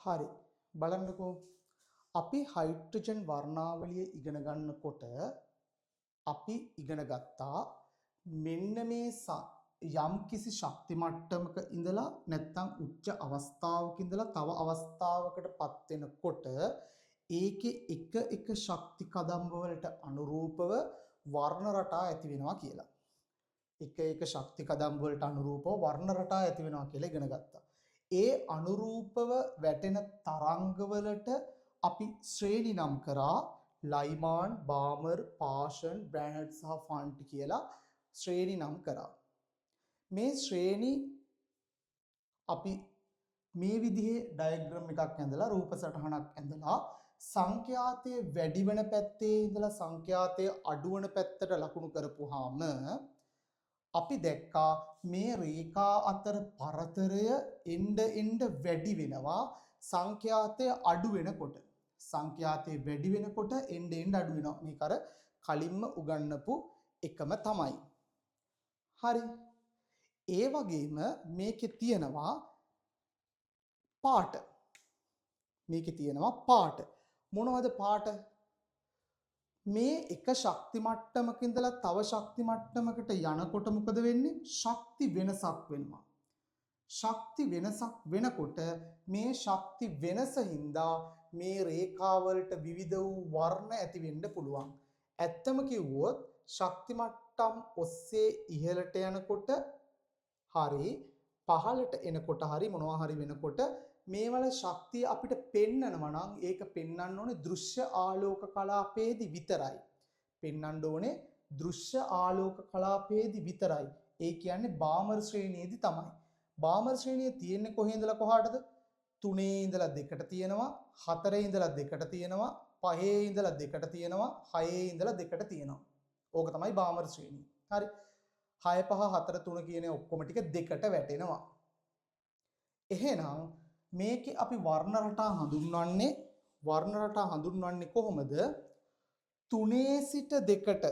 හරි. බලන්නකෝ. අපි හයිඩ්‍රජන් වර්ණාවලිය ඉගෙන ගන්නකොට අපි ඉගෙන ගත්තා මෙන්න මේ යම් කිසි ශක්ති මට්ටමක ඉඳලා නැත්නම් උච්ච අවස්ථාවක ඉඳලා තව අවස්ථාවකටපත් වෙනකොට ඒකේ එක ශක්ති කදම්බ වලට අනුරූපව වර්ණ රටා ඇති වෙනවා කියලා. එක ශක්ති කදම්බ වලට අනුරූපව වර්ණ රටා ඇති වෙනවා කියලා ඉගෙන ගත්තා. ඒ අනුරූපව වැටෙන තරංගවලට අපි ශ්‍රේණි නම් කරා ලයිමාන්, බාමර්, පාෂන්, බ්‍රැනඩ් සහ ෆාන්ටි කියලා ශ්‍රේණි නම් කරා. මේ ශ්‍රේණි අපි මේ විදිහේ ඩයග්‍රෑම් එකක් ඇඳලා රූප සටහනක් ඇඳලා සංඛ්‍යාතයේ වැඩි වෙන පැත්තේ ඉඳලා සංඛ්‍යාතයේ අඩු වෙන පැත්තට ලකුණු කරපුවාම අපි දැක්කා මේ රේඛා අතර පරතරය එන්න වැඩි වෙනවා සංඛ්‍යාතය අඩු වෙනකොට. සංඛ්‍යාතය වැඩි වෙනකොට එන්න අඩු වෙනවා. මේක අර කලින්ම උගන්වපු එකම තමයි. හරි. ඒ වගේම මේකේ තියෙනවා පාට. මේකේ තියෙනවා පාට. මොනවද පාට? මේ එක ශක්ති මට්ටමක ඉඳලා තව ශක්ති මට්ටමකට යනකොට මොකද වෙන්නේ? ශක්ති වෙනසක් වෙනවා. ශක්ති වෙනසක් වෙනකොට මේ ශක්ති වෙනස හින්දා මේ රේඛාවලට විවිධ වූ වර්ණ ඇති වෙන්න පුළුවන්. ඇත්තම කිව්වොත් ශක්ති මට්ටම් ඔස්සේ ඉහළට යනකොට හරි පහළට එනකොට හරි මොනවා හරි වෙනකොට මේවල ශක්තිය අපිට පෙන්නනවා නම් ඒක පෙන්වන්න ඕනේ දෘශ්‍ය ආලෝක කලාපයේදී විතරයි. පෙන්වන්න ඕනේ දෘශ්‍ය ආලෝක කලාපයේදී විතරයි. ඒ කියන්නේ බාමර් ශ්‍රේණියේදී තමයි. බාමර් ශ්‍රේණිය තියෙන්නේ කොහේ ඉඳලා කොහාටද? 3 ඉඳලා 2ට තියෙනවා, 4 ඉඳලා 2ට තියෙනවා, 5 ඉඳලා 2ට තියෙනවා, 6 ඉඳලා 2ට තියෙනවා. ඕක තමයි බාමර් ශ්‍රේණිය. හරි. 6 5 4 3 කියන ඔක්කොම ටික 2ට වැටෙනවා. එහෙනම් මේකේ අපි වර්ණ රටා හඳුන්වන්නේ කොහොමද? 3 සිට 2ට.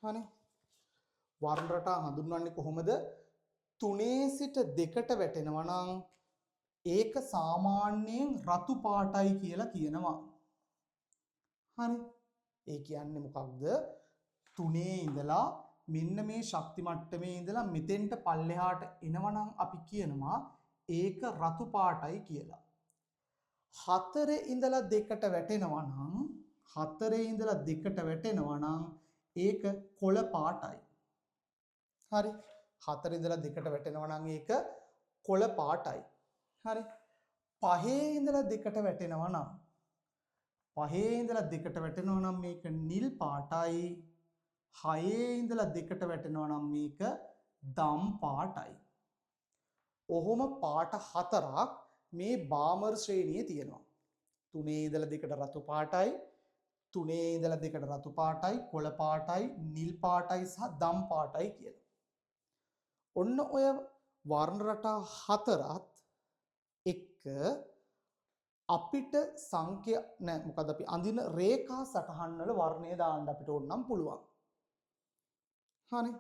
හරි. වර්ණ රටා හඳුන්වන්නේ කොහොමද? 3 සිට 2ට වැටෙනවා නම් ඒක සාමාන්‍යයෙන් රතු පාටයි කියලා කියනවා. හරි. ඒ කියන්නේ මොකක්ද? 3 ඉඳලා මෙන්න මේ ශක්ති මට්ටමේ ඉඳලා මෙතෙන්ට පල්ලෙහාට එනවනම් අපි කියනවා ඒක රතු පාටයි කියලා. 4 ඉඳලා 2ට වැටෙනවා නම් ඒක කොළ පාටයි. හරි. 4 ඉඳලා 2ට වැටෙනවා නම් ඒක කොළ පාටයි. හරි. 5 ඉඳලා 2ට වැටෙනවා නම් මේක නිල් පාටයි. 6 ඉඳලා 2ට වැටෙනවා නම් මේක දම් පාටයි. ඔහොම පාට 4ක් මේ බාමර් ශ්‍රේණියේ තියෙනවා. 3 ඉඳලා 2ට රතු පාටයි, 3 ඉඳලා 2ට රතු පාටයි, කොළ පාටයි, නිල් පාටයි සහ දම් පාටයි කියලා. ඔන්න ඔය වර්ණ රටා 4ත් එක්ක අපිට මොකද අපි අඳින රේඛා සටහන් වල වර්ණය දාන්න අපිට ඕනම් පුළුවන්. හරි.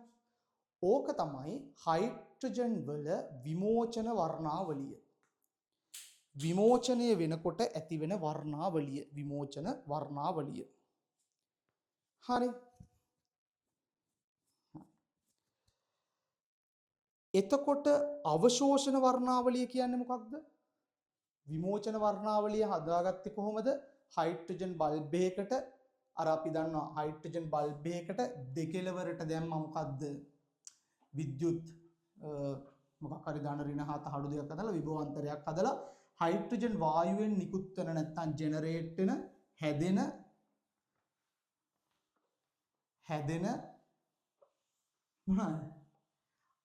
ඕක තමයි හයිඩ්‍රජන් වල විමෝචන වර්ණාවලිය. විමෝචනය වෙනකොට ඇතිවෙන වර්ණාවලිය. විමෝචන වර්ණාවලිය. හරි. එතකොට අවශෝෂණ වර්ණාවලිය කියන්නේ මොකක්ද? විමෝචන වර්ණාවලිය හදාගත්තේ කොහොමද? හයිඩ්‍රජන් බල්බ් එකකට අර අපි දන්නවා හයිඩ්‍රජන් බල්බ් එකකට දෙකෙලවරට දැම්මම මොකද්ද? විද්‍යුත් මොකක් හරි ධන ඍණ හා තහඩු දෙකක් හදලා විභවාන්තරයක් හදලා හයිඩ්‍රජන් වායුවෙන් නිකුත් වෙන නැත්නම් ජෙනරේට් වෙන හැදෙන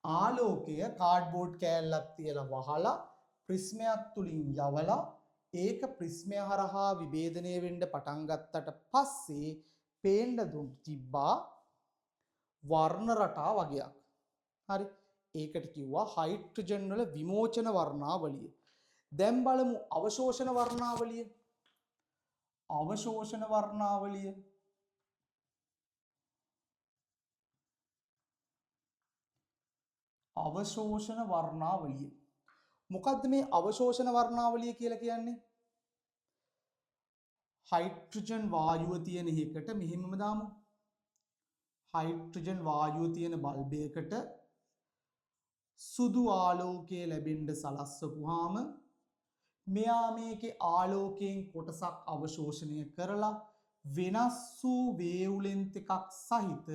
ආලෝකය කාඩ්බෝඩ් කෑල්ලක් තියලා වහලා ප්‍රිස්මයක් තුලින් යවලා ඒක ප්‍රිස්මය හරහා විභේදනය වෙන්න පටන් ගත්තට පස්සේ පේන්න තිබ්බා වර්ණ රටා වගේක්. හරි. ඒකට කිව්වා හයිඩ්‍රජන් වල විමෝචන වර්ණාවලිය. දැන් බලමු අවශෝෂණ වර්ණාවලිය. අවශෝෂණ වර්ණාවලිය මොකද්ද මේ අවශෝෂණ වර්ණාවලිය කියලා කියන්නේ? හයිඩ්‍රජන් වායුව තියෙන එකකට මෙහෙමම දාමු. හයිඩ්‍රජන් වායුව තියෙන බල්බයකට සුදු ආලෝකය ලැබෙන්න සලස්වපුවාම මෙයා මේකේ ආලෝකයෙන් කොටසක් අවශෝෂණය කරලා වෙනස් වූ වේව්ලෙන්ත් එකක් සහිත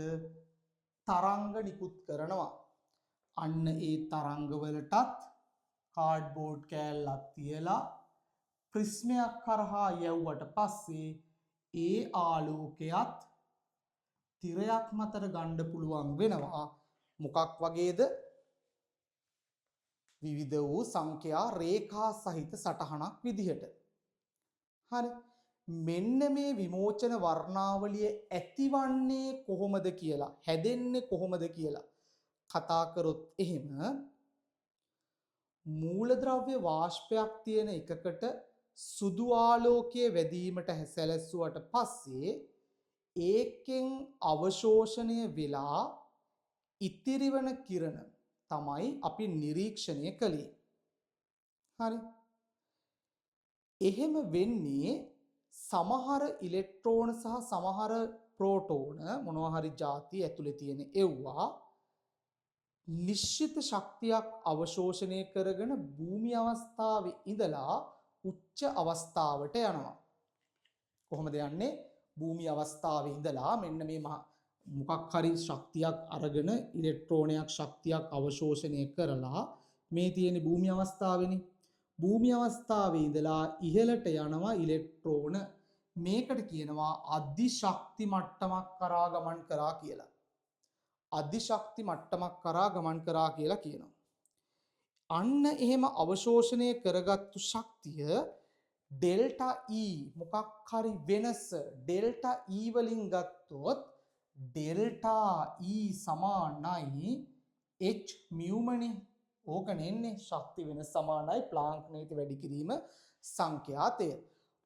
තරංග නිකුත් කරනවා. අන්න ඒ තරංගවලටත් කාඩ්බෝඩ් කෑල්ලක් තියලා ප්‍රිස්මයක් කරහා යවුවට පස්සේ ඒ ආලෝකයත් තිරයක් මතට ගන්න පුළුවන් වෙනවා. මොකක් වගේද? විවිධ වූ සංඛ්‍යා රේඛා සහිත සටහනක් විදිහට. හරි. මෙන්න මේ විමෝචන වර්ණාවලිය ඇතිවන්නේ කොහොමද කියලා, හැදෙන්නේ කොහොමද කියලා කතා කරොත් එහෙම මූලද්‍රව්‍ය වාෂ්පයක් තියෙන එකකට සුදු ආලෝකයේ වැදීමට සැලැස්සුවට පස්සේ ඒකෙන් අවශෝෂණය වෙලා ඉතිරි වන කිරණ තමයි අපි නිරීක්ෂණය කළේ. හරි. එහෙම වෙන්නේ සමහර ඉලෙක්ට්‍රෝන සහ සමහර ප්‍රෝටෝන මොනවා හරි ಜಾති ඇතුලේ තියෙන ඒවා නිශ්චිත ශක්තියක් අවශෝෂණය කරගෙන භූමි අවස්ථාවේ ඉඳලා උච්ච අවස්ථාවට යනවා. කොහොමද යන්නේ? භූමි අවස්ථාවේ ඉඳලා මෙන්න මේ මොකක් හරි ශක්තියක් අරගෙන ඉලෙක්ට්‍රෝනයක් ශක්තියක් අවශෝෂණය කරලා මේ තියෙන භූමි අවස්ථාවේනේ. භූමි අවස්ථාවේ ඉඳලා ඉහළට යනවා ඉලෙක්ට්‍රෝන. මේකට කියනවා අධිශක්ති මට්ටමක් කරා ගමන් කරා කියලා. අධිශක්ති මට්ටමක් කරා ගමන් කරා කියලා කියනවා. අන්න එහෙම අවශෝෂණය කරගත්තු ශක්තිය ඩෙල්ටා E මොකක් හරි වෙනස ඩෙල්ටා E වලින් ගත්තොත් ඩෙල්ටා E සමානයි h මියුමනේ. ඕක නෙන්නේ ශක්ති වෙනස සමානයි ප්ලාන්ක් නීති වැඩි කිරීම සංඛ්‍යාතය.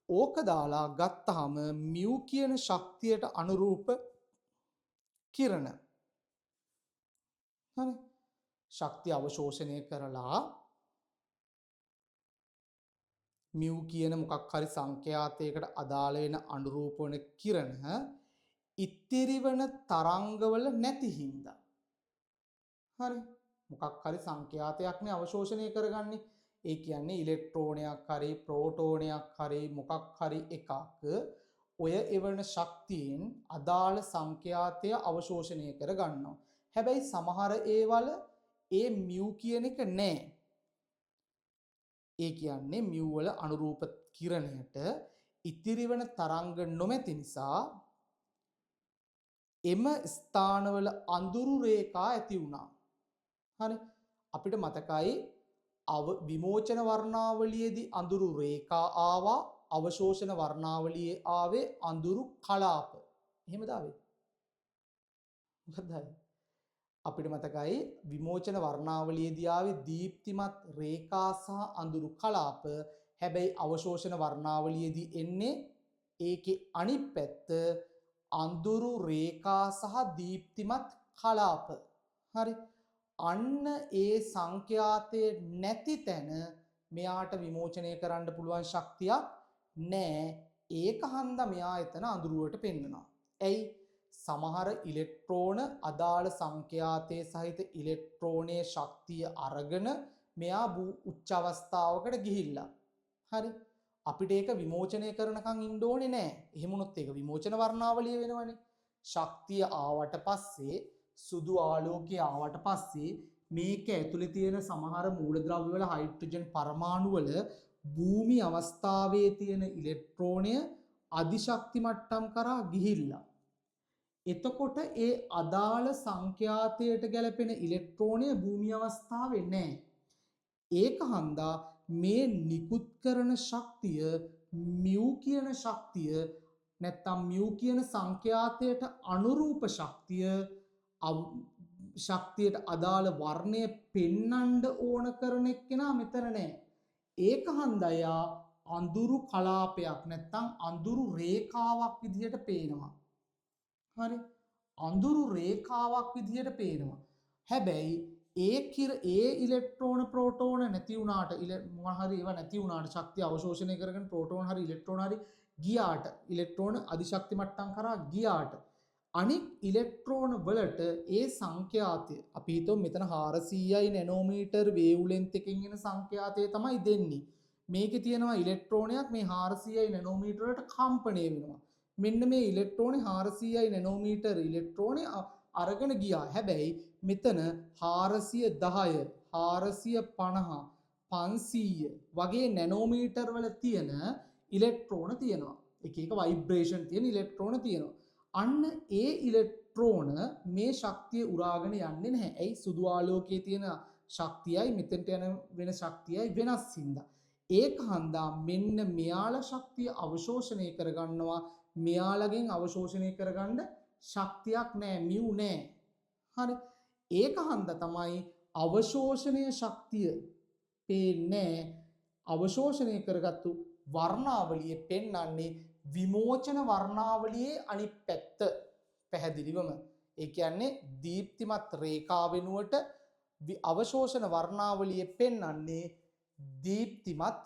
ඕක දාලා ගත්තාම මියු කියන ශක්තියට අනුරූප කිරණ හරි ශක්තිය අවශෝෂණය කරලා මියු කියන මොකක් හරි සංඛ්‍යාතයකට අදාළ වෙන අනුරූප වන කිරණ ඉතිරි වන තරංගවල නැති හින්දා හරි මොකක් හරි සංඛ්‍යාතයක්නේ අවශෝෂණය කරගන්නේ. ඒ කියන්නේ ඉලෙක්ට්‍රෝනයක් හරි ප්‍රෝටෝනයක් හරි මොකක් හරි එකක් ඔය එවන ශක්තියෙන් අදාළ සංඛ්‍යාතය අවශෝෂණය කර ගන්නවා. හැබැයි සමහර ඒවල ඒ මියු කියන එක නෑ. ඒ කියන්නේ මියු වල අනුරූප කිරණයට ඉතිරි වන තරංග නොමැති නිසා එම ස්ථානවල අඳුරු රේඛා ඇති වුණා. හරි අපිට මතකයි විමෝචන වර්ණාවලියේදී අඳුරු රේඛා ආවා, අවශෝෂණ වර්ණාවලියේ ආවේ අඳුරු කලාප. එහෙමද ආවේ? මොකක්ද ආවේ? අපිට මතකයි විමෝචන වර්ණාවලියේදී ආවේ දීප්තිමත් රේඛා සහ අඳුරු කලාප. හැබැයි අවශෝෂණ වර්ණාවලියේදී එන්නේ ඒකේ අනිත් පැත්ත අඳුරු රේඛා සහ දීප්තිමත් කලාප. හරි අන්න ඒ සංඛ්‍යාතයේ නැති තැන මෙයාට විමෝචනය කරන්න පුළුවන් ශක්තියක් නැහැ. ඒක හන්දා මෙයා එතන අඳුරුවට පෙන්නනවා. ඇයි? සමහර ඉලෙක්ට්‍රෝන අදාළ සංඛ්‍යාතයේ සහිත ඉලෙක්ට්‍රෝනයේ ශක්තිය අරගෙන මෙයා උච්ච අවස්ථාවකට ගිහිල්ලා. හරි අපිට ඒක විමෝචනය කරනකන් ඉන්න ඕනේ නැහැ. එහෙම වුණොත් ඒක විමෝචන වර්ණාවලිය වෙනවනේ. ශක්තිය ආවට පස්සේ සුදු ආලෝකය ආවට පස්සේ මේක ඇතුලේ තියෙන සමහර මූලද්‍රව්‍ය වල හයිඩ්‍රජන් පරමාණු වල භූමි අවස්ථාවේ තියෙන ඉලෙක්ට්‍රෝනය අධිශක්ති මට්ටම් කරා ගිහිල්ලා. එතකොට ඒ අදාළ සංඛ්‍යාතයට ගැලපෙන ඉලෙක්ට්‍රෝනය භූමි අවස්ථාවේ නැහැ. ඒක හන්දා මේ නිකුත් කරන ශක්තිය මියු කියන ශක්තිය නැත්තම් මියු කියන සංඛ්‍යාතයට අනුරූප ශක්තියට අදාළ වර්ණය පෙන්වන්න ඕන කරන එක්කෙනා මෙතන නැහැ. ඒක හන්දයා අඳුරු කලාපයක් නැත්තම් අඳුරු රේඛාවක් විදිහට පේනවා. හරි අඳුරු රේඛාවක් විදිහට පේනවා. හැබැයි ඒ ඉලෙක්ට්‍රෝන ප්‍රෝටෝන නැති වුණාට මොනවා හරි ඒවා නැති වුණාට ශක්තිය අවශෝෂණය කරගෙන ප්‍රෝටෝන හරි ඉලෙක්ට්‍රෝන හරි ගියාට ඉලෙක්ට්‍රෝන අධිශක්ති මට්ටම් කරා ගියාට අනික් ඉලෙක්ට්‍රෝන වලට ඒ සංඛ්‍යාතය අපි හිතමු මෙතන 400යි නැනෝමීටර් වේව්ලෙන්ත් එකකින් එන සංඛ්‍යාතය තමයි දෙන්නේ. මේකේ තියෙනවා ඉලෙක්ට්‍රෝනයක් මේ 400යි නැනෝමීටර වලට කම්පණය වෙනවා. මෙන්න මේ ඉලෙක්ට්‍රෝනේ 400යි නැනෝමීටර ඉලෙක්ට්‍රෝනේ අරගෙන ගියා. හැබැයි මෙතන 410 450 500 වගේ නැනෝමීටර් වල තියෙන ඉලෙක්ට්‍රෝන තියෙනවා. එක එක ভাইබ්‍රේෂන් තියෙන ඉලෙක්ට්‍රෝන තියෙනවා. අන්න ඒ ඉලෙක්ට්‍රෝන මේ ශක්තිය උරාගෙන යන්නේ නැහැ. ඇයි? සුදු ආලෝකයේ තියෙන ශක්තියයි මෙතෙන්ට යන වෙන ශක්තියයි වෙනස් හින්දා. ඒක හන්දා මෙන්න මෙයාලා ශක්තිය අවශෝෂණය කරගන්නවා. මෙයාලගෙන් අවශෝෂණය කරගන්න ශක්තියක් නැහැ, මියු නැහැ. හරි. ඒක හන්දා තමයි අවශෝෂණය ශක්තිය පේන්නේ අවශෝෂණය කරගත්තු වර්ණාවලියේ පෙන්වන්නේ විමෝචන වර්ණාවලියේ අනිත් පැත්ත පැහැදිලිවම. ඒ කියන්නේ දීප්තිමත් රේඛා වෙනුවට අවශෝෂණ වර්ණාවලියේ පෙන්වන්නේ දීප්තිමත්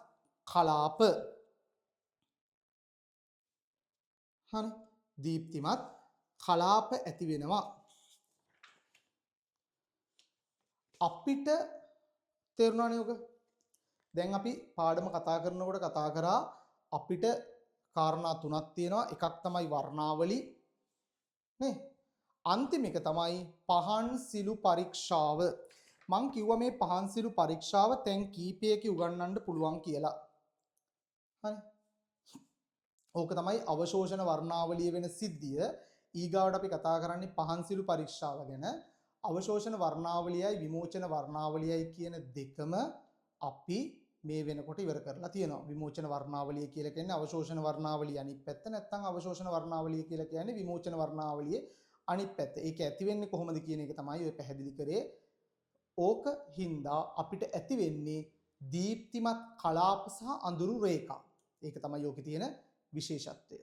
කලාප. හරි. දීප්තිමත් කලාප ඇති වෙනවා. අපිට තේරුණානේ ඔක. දැන් අපි පාඩම කතා කරනකොට කතා කරා අපිට කාරණා තුනක් තියෙනවා. එකක් තමයි වර්ණාවලි නේ. අන්තිම එක තමයි පහන් සිලු පරීක්ෂාව. මං කිව්වා මේ පහන් සිලු පරීක්ෂාව තැන් කීපයක උගන්වන්න පුළුවන් කියලා. හරි. ඕක තමයි අවශෝෂණ වර්ණාවලිය වෙන සිද්ධිය. ඊගාවට අපි කතා කරන්නේ පහන් සිලු පරීක්ෂාව ගැන. අවශෝෂණ වර්ණාවලියයි විමෝචන වර්ණාවලියයි කියන දෙකම අපි මේ වෙනකොට ඉවර කරලා තියෙනවා. විමෝචන වර්ණාවලිය කියලා කියන්නේ අවශෝෂණ වර්ණාවලිය අනිත් පැත්ත, නැත්නම් අවශෝෂණ වර්ණාවලිය කියලා කියන්නේ විමෝචන වර්ණාවලියේ අනිත් පැත්ත. ඒක ඇති වෙන්නේ කොහොමද කියන එක තමයි ඔය පැහැදිලි කරේ. ඕක හින්දා අපිට ඇති වෙන්නේ දීප්තිමත් කලාප සහ අඳුරු රේඛා. ඒක තමයි ඕකේ තියෙන විශේෂත්වය.